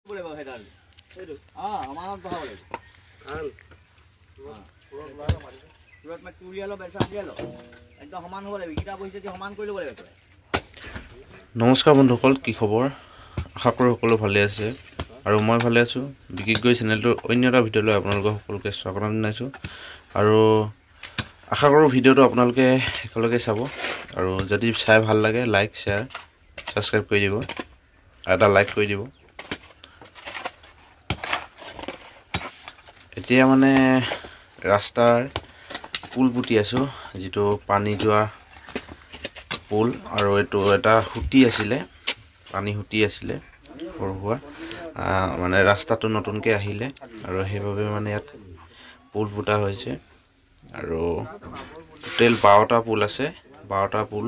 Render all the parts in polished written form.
बोले बाबा हेडाल हां हमारा तो बोले हां तुरंत में टूरिया लो बैसा दिया लो एकदम समान हो লাগে ইটা বহিছে যে সমান কৰি লব লাগে নমস্কাৰ বন্ধুসকল কি খবৰ আশা কৰো সকলো ভালে আছে আৰু মই ভালে আছো বিকিগৈ চেনেলটোৰ অন্য এটা ভিডিঅ'লৈ আপোনালোকক সকলোকে স্বাগতম জনাইছো আৰু আশা কৰো ভিডিঅ'টো আপোনালোকে একেলগে চাব আৰু যদি চাই ভাল লাগে লাইক শেয়াৰ সাবস্ক্ৰাইব কৰি দিব এটা লাইক কৰি দিব এতিয়া মানে ৰাস্তাৰ পুল পুতি আছো যেটো পানী যোৱা পুল আৰু এটো এটা হুটি আছিলে পানী হুটি আছিলে সৰুৱা মানে ৰাস্তাটো নতুনকৈ আহিলে আৰু হেইভাবে মানে ইয়াত পুল পুতা হৈছে আৰু টোটেল 12টা পুল আছে 12টা পুল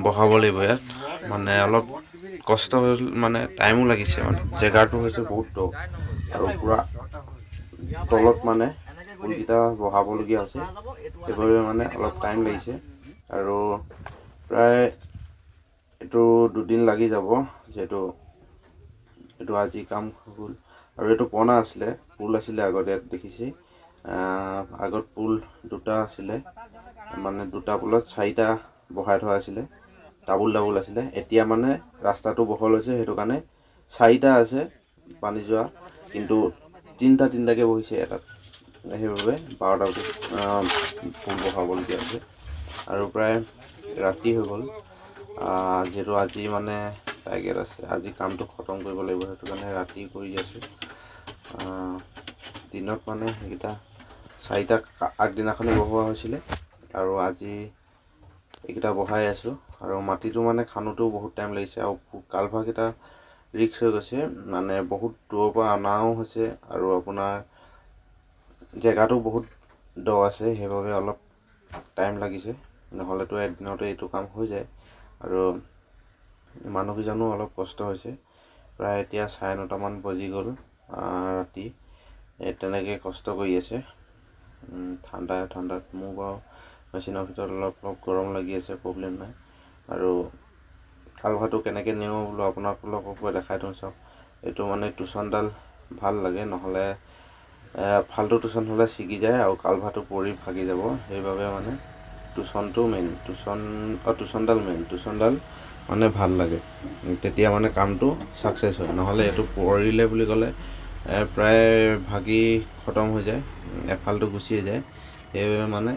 বহাব লাগিব ইয়াত মানে অলপ কষ্ট হ'ল মানে টাইমও লাগিছে মানে জেগাটো হৈছে বহুত দ আৰু পুৰা তলত মানে পুলকিটা বহাব লগিয়া আছে হেইভাবে মানে অলপ টাইম লাগিছে আৰু প্ৰায় এটো দুদিন লাগি যাব যেটো এটো আজি কাম হ'ল আৰু এটো পনা আছিলে পুল আছিলে আগতে দেখিছি আগত পুল দুটা আছিলে মানে দুটা পুলত চাৰিটা বহাই থোৱা আছিলে ডাবল ডাবল আছিলে এতিয়া মানে ৰাস্তাটো বহল হৈছে হেতু কাৰণে চাৰিটা আছে পানী যোৱা কিন্তু তিনটাকে বহিছে এটা হেইভাবে 12টা পুল বহাব লগিয়া আছে আৰু প্ৰায় ৰাতি হৈ গ'ল যেটো আজি মানে টাইগাৰ আছে আজি কামটো খতম কৰিব লাগিব হেতু কাৰণে ৰাতি কৰি আছো দিনত মানে হেগিটা চাৰিটা আগদিনাখনে বহোৱা হৈছিলে আৰু আজি একিটা বহাই আছো আৰু মাটিটো মানে খানুটো বহুত টাইম লাগিছে আৰু কালভাকিটা ৰিক্স হৈ গৈছে মানে বহুত দূৰৰ পৰা আনাও হৈছে আৰু আপোনাৰ জেগাটো বহুত দ আছে হেইভাবে অলপ টাইম লাগিছে নহলেতো এদিনতে এইটো কাম হৈ যায় আৰু মানুহজনো অলপ কষ্ট হৈছে প্ৰায় এতিয়া 9:30 মান বাজি গ'ল ৰাতি তেনেকে কষ্ট কৰি আছে ঠাণ্ডাত মোৰ বাও মেচিনৰ ভিতৰত অলপ গৰম লাগি আছে প্ৰবলেম নাই আৰু কালভাটো কেনেকে নিও বলো আপোনালোকক দেখাই থওঁ চাওক এটো মানে টুচনডাল ভাল লাগে নহলে ফালতু টুচন হলে ছিগি যায় আৰু কালভাটো পৰি ভাগি যাব হেইভাবে মানে টুচনটো মেইন টুচনডাল মানে ভাল লাগে তেতিয়া মানে কামটো সাকসেস হয় নহলে এটো পৰিলে বুলি গলে প্ৰায় ভাগি খতম হৈ যায় এফালটো গুচি যায় হেইভাবে মানে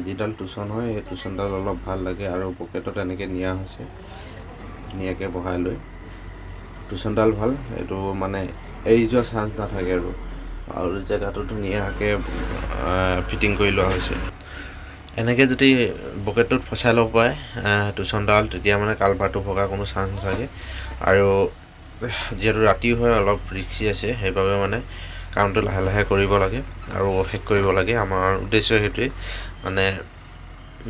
যিডাল টুচন হয় এই টুচনডাল অলপ ভাল লাগে আৰু পকেটত এনেকে নিয়া হৈছে নিয়াকে বহাই লৈ টুচনডাল ভাল এটো মানে এৰি যোৱা চান্স নাথাকে আৰু জেগাটো ধুনিয়াকে ফিটিং কৰি লোৱা হৈছে এনেকে যদি বকেটত ফসাই লব পায় টুচনডাল তেতিয়া মানে কালভাটো ভগা কোনো চান্স নাথাকে আৰু যেটো ৰাতি হয় অলপ ৰিক্সি আছে হেইভাবে মানে কামটো লাহে লাহে কৰিব লাগে আৰু শেষ কৰিব লাগে আমাৰ উদ্দেশ্য হেতুৱে মানে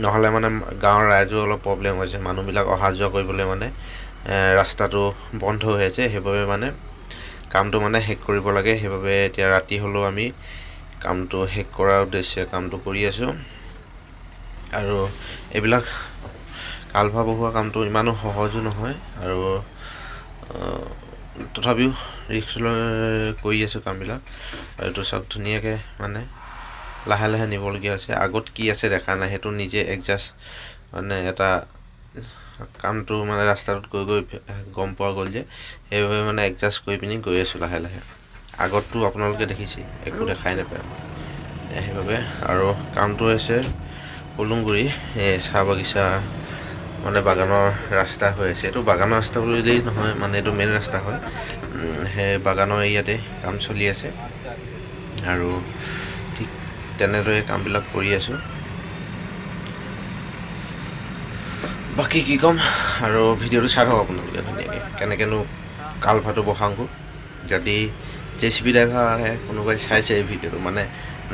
নহলে মানে গাঁৱৰ ৰাইজো অলপ প্ৰবলেম হৈছে মানুহবিলাক অহা যোৱা কৰিবলৈ মানে ৰাস্তাটো বন্ধ হৈ আছে হেইভাবে মানে কামটো মানে শেষ কৰিব লাগে হেইভাবে এতিয়া ৰাতি হলো আমি কামটো শেষ কৰাৰ উদ্দেশ্যে কামটো কৰি আছো আৰু এবিলাক কালভা বহোৱা কামটো ইমানো সহজো নহয় আৰু তথাপিও ৰিস্ক লৈ কৰি আছো কামবিলাক আৰু তো সব ধুনিয়াকে মানে লাহে লাহে নিবলগিয়া আছে আগত কি আছে দেখা নাই হেতু নিজে এডজাস্ট মানে এটা কামটো মানে ৰাস্তাত গৈ গম পোৱা গল যে হেইভাবে মানে এডজাস্ট কৰি পিনি গৈ আছো লাহে লাহে আগতটো আপোনালোকে দেখিছে একো দেখাই নাপায় হেইভাবে আৰু কামটো হৈছে পলুংগুৰি চাহ বাগিচা মানে বাগানৰ ৰাস্তা হৈ আছে এটো বাগানৰ ৰাস্তা বুলিলেই নহয় মানে এটো মেইন ৰাস্তা হয় হে বাগানৰ ইয়াতে কাম চলি আছে আৰু ঠিক তেনেদৰে কামবিলাক কৰি আছো বাকি কি কম আৰু ভিডিঅটো চাই থাকক আপোনালোকে ধুনিয়াকে কেনেকেনো কালভাটো বহাংগো যদি জেচিবি ড্ৰাইভাৰ আহে কোনোবাই চাইছে এই ভিডিঅটো মানে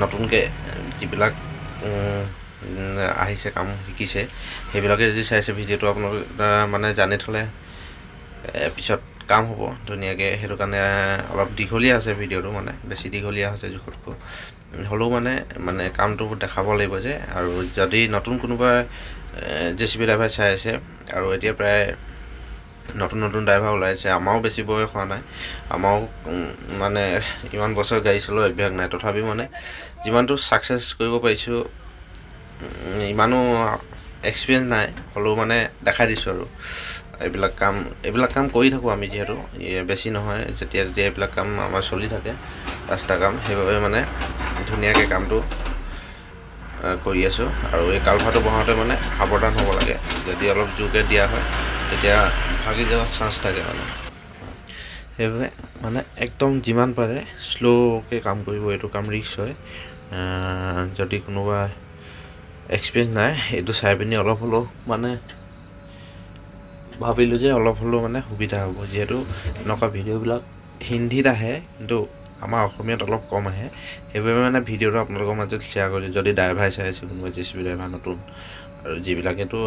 নতুনকে যিবিলাক আহিছে কাম শিকিছে হেবিলাকে যদি চাইছে ভিডিঅটো আপোনালোক মানে জানি থলে পিছত কাম হ'ব ধুনিয়াকে হেতু কাৰণে অলপ দীঘলীয়া আছে ভিডিঅটো মানে বেছি দীঘলীয়া হৈছে জুখতকৈ হলো মানে কামটো দেখাব লাগিব যে আৰু যদি নতুন কোনোবা জেচিবি ড্ৰাইভাৰ চাই আছে আৰু এতিয়া প্ৰায় নতুন নতুন ড্ৰাইভাৰ ওলাইছে আমাৰো বেছি বয়স হোৱা নাই আমাৰো মানে ইমান বছৰ গাড়ী চলোৱাৰ অভ্যাস নাই তথাপিও মানে যিমানটো ছাকচেছ কৰিব পাৰিছোঁ ইমানো এক্সপিৰিয়েঞ্চ নাই হ'লেও মানে দেখাই দিছোঁ আৰু এইবিলাক কাম কৰি থাকোঁ আমি যিহেতু বেছি নহয় যেতিয়া তেতিয়া এইবিলাক কাম আমাৰ চলি থাকে ৰাস্তা কাম সেইবাবে মানে ধুনীয়াকৈ কামটো কৰি আছোঁ আৰু এই কালভাৰটো বহাওঁতে মানে সাৱধান হ'ব লাগে যদি অলপ জোৰকৈ দিয়া হয় তেতিয়া ভাগি যোৱাৰ চান্স থাকে মানে সেইবাবে মানে একদম যিমান পাৰে শ্ল'কৈ কাম কৰিব এইটো কাম ৰিস্ক হয় যদি কোনোবা এক্সপিৰিয়েঞ্চ নাই এইটো চাই পিনি অলপ হ'লেও মানে ভাবিলোঁ যে অলপ হ'লেও মানে সুবিধা হ'ব যিহেতু এনেকুৱা ভিডিঅ'বিলাক হিন্দীত আহে কিন্তু আমাৰ অসমীয়াত অলপ কম আহে সেইবাবে মানে ভিডিঅ'টো আপোনালোকৰ মাজত শ্বেয়াৰ কৰিছোঁ যদি ড্ৰাইভাৰ চাই আছে কোনোবা JCB ড্ৰাইভাৰ নতুন আৰু যিবিলাকেতো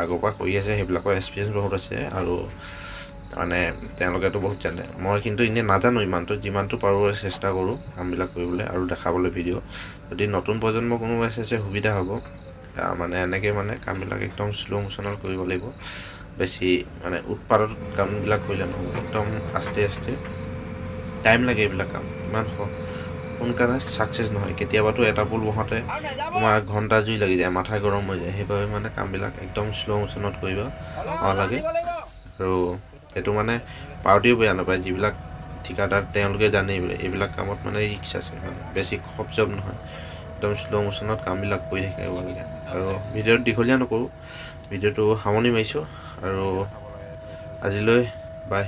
আগৰ পৰা কৰি আছে সেইবিলাকৰ এক্সপিৰিয়েঞ্চ বহুত আছে আৰু মানে তেওঁলোকেতো বহুত জানে মই কিন্তু এনেই নাজানো ইমানটো যিমানটো পাৰোঁ চেষ্টা কৰোঁ কামবিলাক কৰিবলৈ আৰু দেখাবলৈ ভিডিঅ' যদি নতুন প্ৰজন্ম কোনোবা আছে সুবিধা হ'ব মানে এনেকৈ মানে কামবিলাক একদম শ্ল' মোশ্যনত কৰিব লাগিব বেছি মানে উৎপাদন কামবিলাক কৰিলে নহ'ব একদম আস্তে আস্তে টাইম লাগে এইবিলাক কাম ইমান সোনকালে ছাকচেছ নহয় কেতিয়াবাতো এটা পুল বহাওঁতে তোমাৰ ঘণ্টা জুই লাগি যায় মাথা গৰম হৈ যায় সেইবাবে মানে কামবিলাক একদম শ্ল' মোশ্যনত কৰিব লাগে আৰু এইটো মানে পাৰ্টিও বেয়া নাপায় যিবিলাক ঠিকাদাৰ তেওঁলোকে জানে এইবিলাক কামত মানে ৰিস্ক আছে মানে বেছি খপ জব নহয় একদম শ্ল' মোশ্যনত কামবিলাক কৰি থাকিব লাগে আৰু ভিডিঅ'টো দীঘলীয়া নকৰোঁ ভিডিঅ'টো সামৰণি মাৰিছোঁ আৰু আজিলৈ বাই